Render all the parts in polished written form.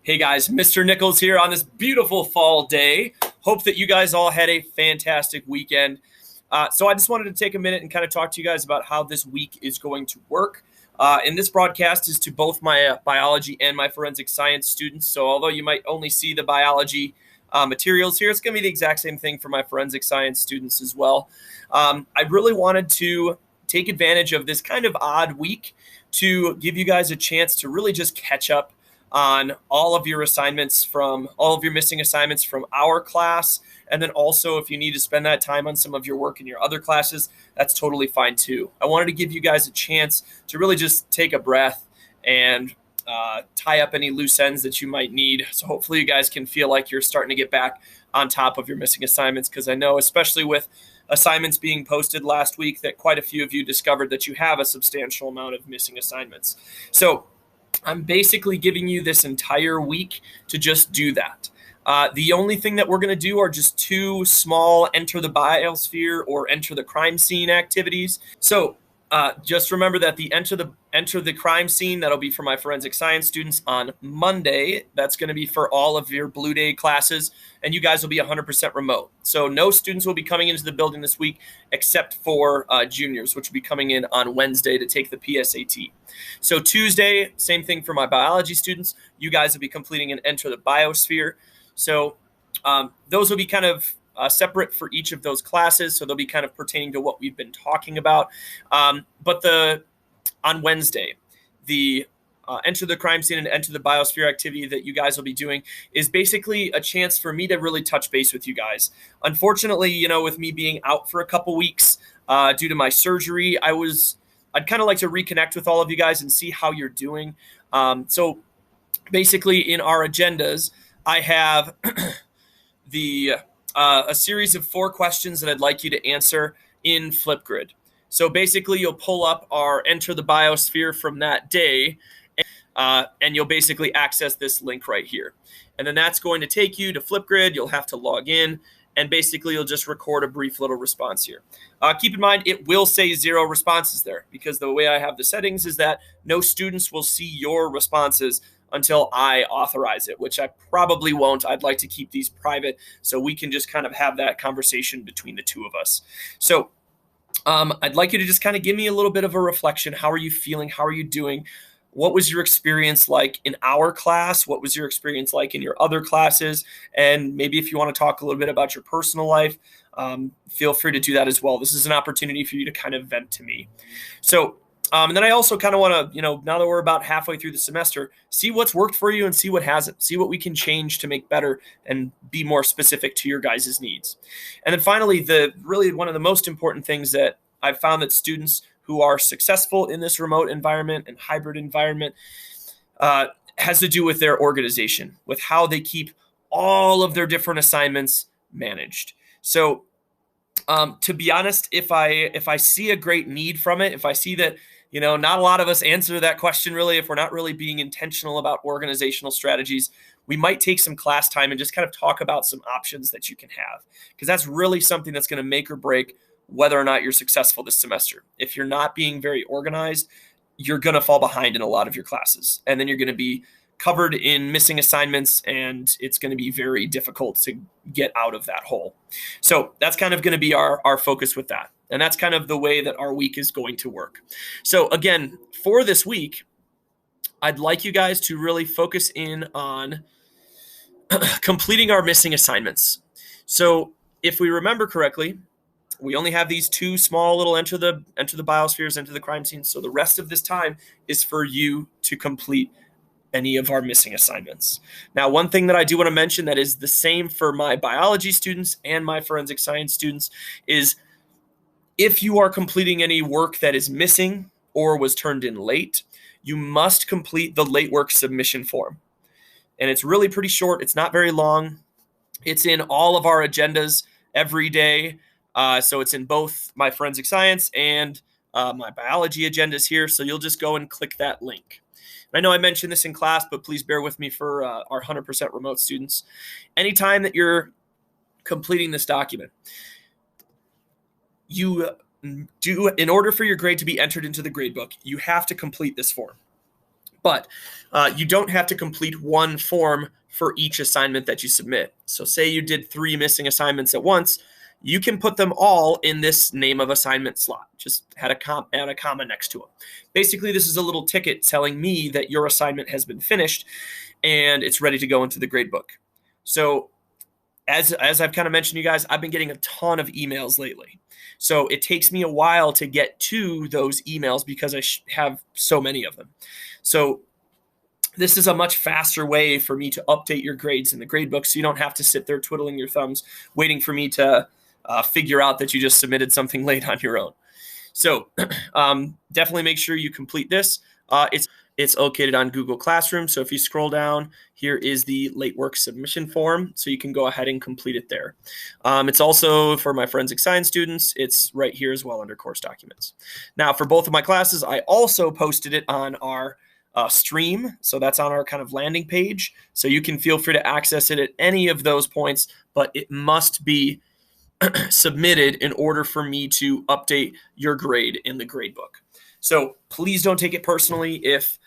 Hey guys, Mr. Nichols here on this beautiful fall day. Hope that you guys all had a fantastic weekend. So I just wanted to take a minute and kind of talk to you guys about how this week is going to work. And this broadcast is to both my biology and my forensic science students. So although you might only see the biology materials here, it's going to be the exact same thing for my forensic science students as well. I really wanted to take advantage of this kind of odd week to give you guys a chance to really just catch up on all of your assignments from all of your missing assignments from our class. And then also, if you need to spend that time on some of your work in your other classes, that's totally fine too. I wanted to give you guys a chance to really just take a breath and tie up any loose ends that you might need. So hopefully you guys can feel like you're starting to get back on top of your missing assignments, because I know, especially with assignments being posted last week, that quite a few of you discovered that you have a substantial amount of missing assignments. So I'm basically giving you this entire week to just do that. The only thing that we're going to do are just two small enter the biosphere or enter the crime scene activities. So just remember that the enter the crime scene, that'll be for my forensic science students on Monday. That's going to be for all of your Blue Day classes, and you guys will be 100% remote. So no students will be coming into the building this week except for juniors, which will be coming in on Wednesday to take the PSAT. So Tuesday, same thing for my biology students. You guys will be completing an enter the biosphere. So those will be kind of separate for each of those classes, so they'll be kind of pertaining to what we've been talking about. But on Wednesday, the enter the crime scene and enter the biosphere activity that you guys will be doing is basically a chance for me to really touch base with you guys. Unfortunately, with me being out for a couple weeks due to my surgery, I'd kind of like to reconnect with all of you guys and see how you're doing. So basically in our agendas, I have a series of 4 questions that I'd like you to answer in Flipgrid. So basically, you'll pull up our Enter the Biosphere from that day, and you'll basically access this link right here. And then that's going to take you to Flipgrid. You'll have to log in, and basically, you'll just record a brief little response here. Keep in mind, it will say 0 responses there, because the way I have the settings is that no students will see your responses until I authorize it, which I probably won't. I'd like to keep these private so we can just kind of have that conversation between the two of us. So I'd like you to just kind of give me a little bit of a reflection. How are you feeling? How are you doing? What was your experience like in our class? What was your experience like in your other classes? And maybe if you want to talk a little bit about your personal life, feel free to do that as well. This is an opportunity for you to kind of vent to me. So and then I also kind of want to, now that we're about halfway through the semester, see what's worked for you and see what hasn't. See what we can change to make better and be more specific to your guys' needs. And then finally, really one of the most important things that I've found that students who are successful in this remote environment and hybrid environment has to do with their organization, with how they keep all of their different assignments managed. So to be honest, if I see a great need from it, if I see that, not a lot of us answer that question really, if we're not really being intentional about organizational strategies, we might take some class time and just kind of talk about some options that you can have, because that's really something that's going to make or break whether or not you're successful this semester. If you're not being very organized, you're going to fall behind in a lot of your classes, and then you're going to be covered in missing assignments, and it's going to be very difficult to get out of that hole. So that's kind of going to be our focus with that. And that's kind of the way that our week is going to work. So again, for this week, I'd like you guys to really focus in on completing our missing assignments. So if we remember correctly, we only have these 2 small little enter the biospheres, enter the crime scenes. So the rest of this time is for you to complete any of our missing assignments. Now, one thing that I do want to mention that is the same for my biology students and my forensic science students is if you are completing any work that is missing or was turned in late, you must complete the late work submission form. And it's really pretty short. It's not very long. It's in all of our agendas every day. So it's in both my forensic science and my biology agendas here. So you'll just go and click that link. I know I mentioned this in class, but please bear with me for our 100% remote students. Anytime that you're completing this document, in order for your grade to be entered into the grade book, you have to complete this form. But you don't have to complete one form for each assignment that you submit. So say you did 3 missing assignments at once, you can put them all in this name of assignment slot. Just add a comma next to them. Basically, this is a little ticket telling me that your assignment has been finished and it's ready to go into the gradebook. So as I've kind of mentioned, you guys, I've been getting a ton of emails lately. So it takes me a while to get to those emails because I have so many of them. So this is a much faster way for me to update your grades in the gradebook, so you don't have to sit there twiddling your thumbs waiting for me to figure out that you just submitted something late on your own. So definitely make sure you complete this. It's located on Google Classroom. So if you scroll down, here is the late work submission form. So you can go ahead and complete it there. It's also for my forensic science students. It's right here as well under course documents. Now for both of my classes, I also posted it on our stream. So that's on our kind of landing page. So you can feel free to access it at any of those points, but it must be submitted in order for me to update your grade in the gradebook. So please don't take it personally if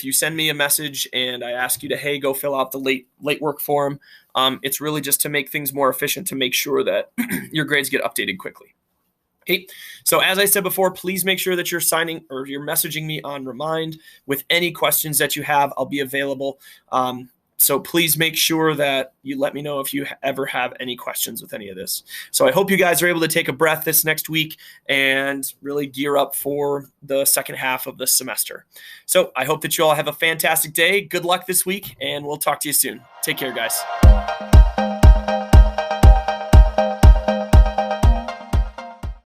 you send me a message and I ask you to, hey, go fill out the late work form. It's really just to make things more efficient, to make sure that your grades get updated quickly. Okay. So as I said before, please make sure that you're messaging me on Remind with any questions that you have. I'll be available. So please make sure that you let me know if you ever have any questions with any of this. So I hope you guys are able to take a breath this next week and really gear up for the second half of the semester. So I hope that you all have a fantastic day. Good luck this week, and we'll talk to you soon. Take care, guys.